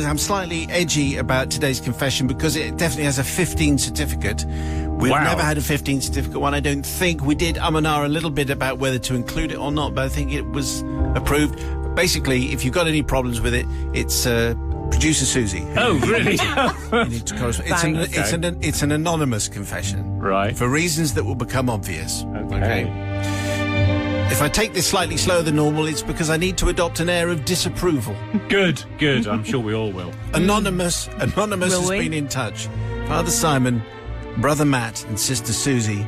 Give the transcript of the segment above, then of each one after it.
I'm slightly edgy about today's confession because it definitely has a 15 certificate. We've never had a 15 certificate one. I don't think we did and a little bit about whether to include it or not, but I think it was approved. Basically, if you've got any problems with it, it's producer Susie. Oh, really? You need to correspond. It's an anonymous confession. Right. For reasons that will become obvious. Okay. If I take this slightly slower than normal, it's because I need to adopt an air of disapproval. Good. I'm sure we all will. Anonymous has been in touch. Father Simon, Brother Matt and Sister Susie,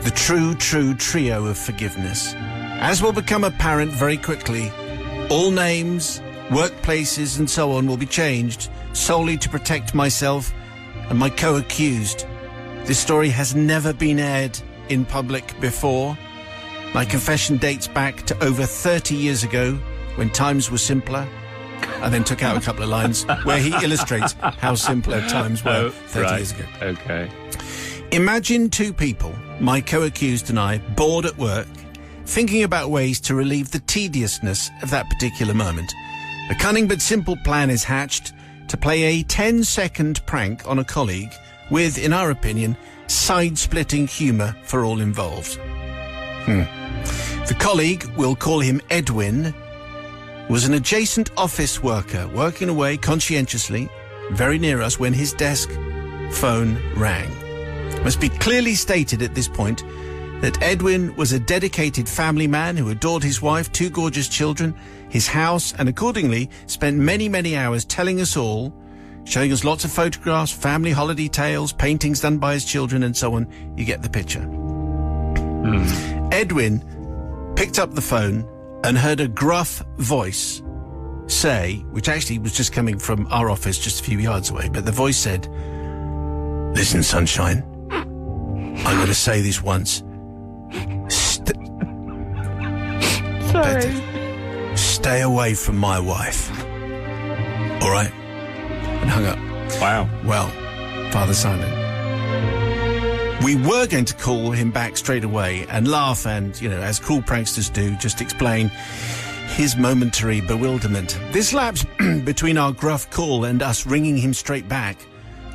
the true trio of forgiveness. As will become apparent very quickly, all names, workplaces and so on will be changed solely to protect myself and my co-accused. This story has never been aired in public before. My confession dates back to over 30 years ago when times were simpler. I then took out a couple of lines where he illustrates how simpler times were 30 years ago. Okay. Imagine two people, my co-accused and I, bored at work, thinking about ways to relieve the tediousness of that particular moment. A cunning but simple plan is hatched to play a 10-second prank on a colleague with, in our opinion, side-splitting humour for all involved. The colleague, we'll call him Edwin, was an adjacent office worker working away conscientiously very near us when his desk phone rang. It must be clearly stated at this point that Edwin was a dedicated family man who adored his wife, two gorgeous children, his house, and accordingly spent many, many hours telling us all, showing us lots of photographs, family holiday tales, paintings done by his children, and so on. You get the picture. Edwin picked up the phone and heard a gruff voice say, which actually was just coming from our office just a few yards away, but the voice said, "Listen, sunshine, I'm going to say this once. Stay away from my wife. All right?" And hung up. Wow. Well, Father Simon, we were going to call him back straight away and laugh and, as cruel pranksters do, just explain his momentary bewilderment. This lapse between our gruff call and us ringing him straight back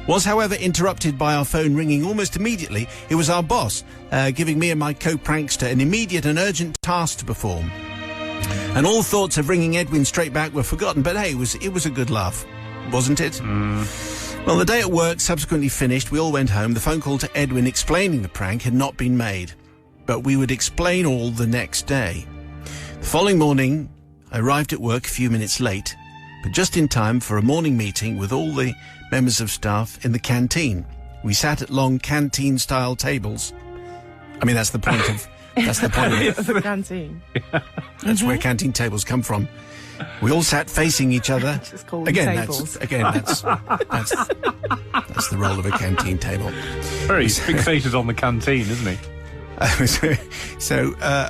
was, however, interrupted by our phone ringing almost immediately. It was our boss, giving me and my co-prankster an immediate and urgent task to perform. And all thoughts of ringing Edwin straight back were forgotten, but hey, it was a good laugh, wasn't it? Well, the day at work subsequently finished. We all went home. The phone call to Edwin explaining the prank had not been made, but we would explain all the next day. The following morning, I arrived at work a few minutes late, but just in time for a morning meeting with all the members of staff in the canteen. We sat at long canteen-style tables. I mean, that's the point of the canteen. That's where canteen tables come from. We all sat facing each other. Just call them tables. That's the role of a canteen table. Very fixated on the canteen, isn't he?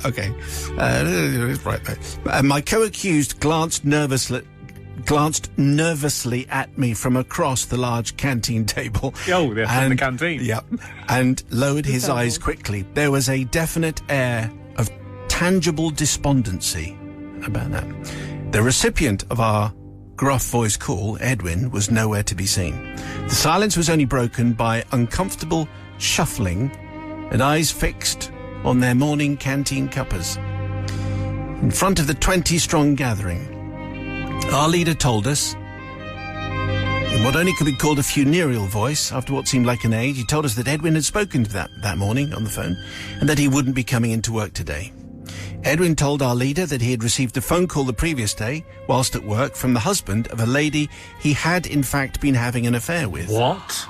Okay. Right there. My co-accused glanced nervously at me from across the large canteen table. Oh, yes, in the canteen. Yep. And lowered his eyes quickly. There was a definite air of tangible despondency about that. The recipient of our gruff voice call, Edwin, was nowhere to be seen. The silence was only broken by uncomfortable shuffling and eyes fixed on their morning canteen cuppers. In front of the 20-strong gathering, our leader told us, in what only could be called a funereal voice, after what seemed like an age, he told us that Edwin had spoken to that morning on the phone and that he wouldn't be coming into work today. Edwin told our leader that he had received a phone call the previous day, whilst at work, from the husband of a lady he had in fact been having an affair with. What?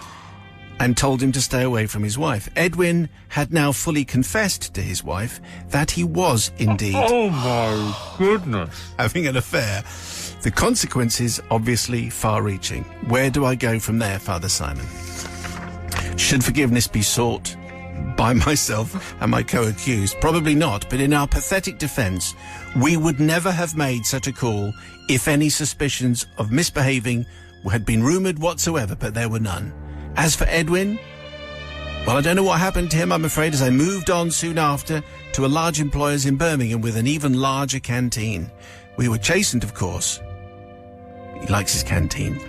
And told him to stay away from his wife. Edwin had now fully confessed to his wife that he was indeed... Oh my goodness. ...having an affair. The consequences, obviously, far-reaching. Where do I go from there, Father Simon? Should forgiveness be sought by myself and my co-accused? Probably not, but in our pathetic defence, we would never have made such a call if any suspicions of misbehaving had been rumoured whatsoever, but there were none. As for Edwin, well, I don't know what happened to him, I'm afraid, as I moved on soon after to a large employer's in Birmingham with an even larger canteen. We were chastened, of course, He likes his canteen.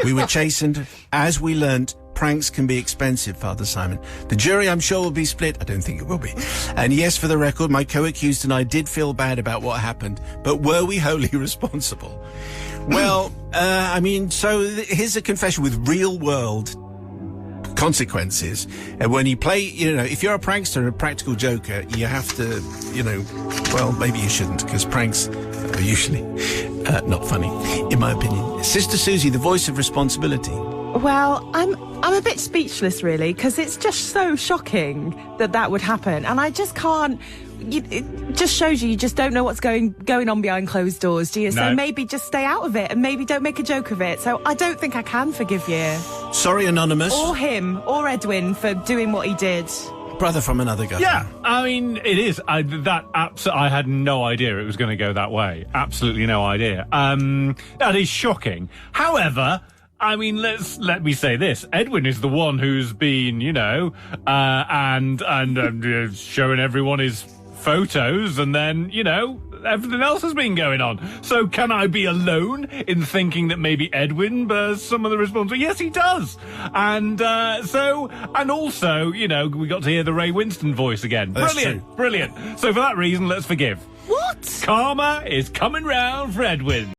We were chastened. As we learnt, pranks can be expensive, Father Simon. The jury, I'm sure, will be split. I don't think it will be. And yes, for the record, my co-accused and I did feel bad about what happened, but were we wholly responsible? Well, here's a confession with real-world consequences. And when you play, if you're a prankster and a practical joker, you have to, well, maybe you shouldn't, because pranks are usually not funny, in my opinion. Sister Susie, the voice of responsibility. Well, I'm a bit speechless, really, because it's just so shocking that would happen, and I just can't. It just shows you just don't know what's going on behind closed doors, do you? No. So maybe just stay out of it, and maybe don't make a joke of it. So I don't think I can forgive you. Sorry, Anonymous. Or him, or Edwin, for doing what he did. Brother from another guy. Yeah, I mean, it is. I had no idea it was going to go that way. Absolutely no idea. That is shocking. However, I mean, let me say this. Edwin is the one who's been, and showing everyone his photos, and then, everything else has been going on. So can I be alone in thinking that maybe Edwin bears some of the responsibility? Yes, he does. And also, we got to hear the Ray Winston voice again. That's Brilliant, true. brilliant. So for that reason, let's forgive. What? Karma is coming round for Edwin.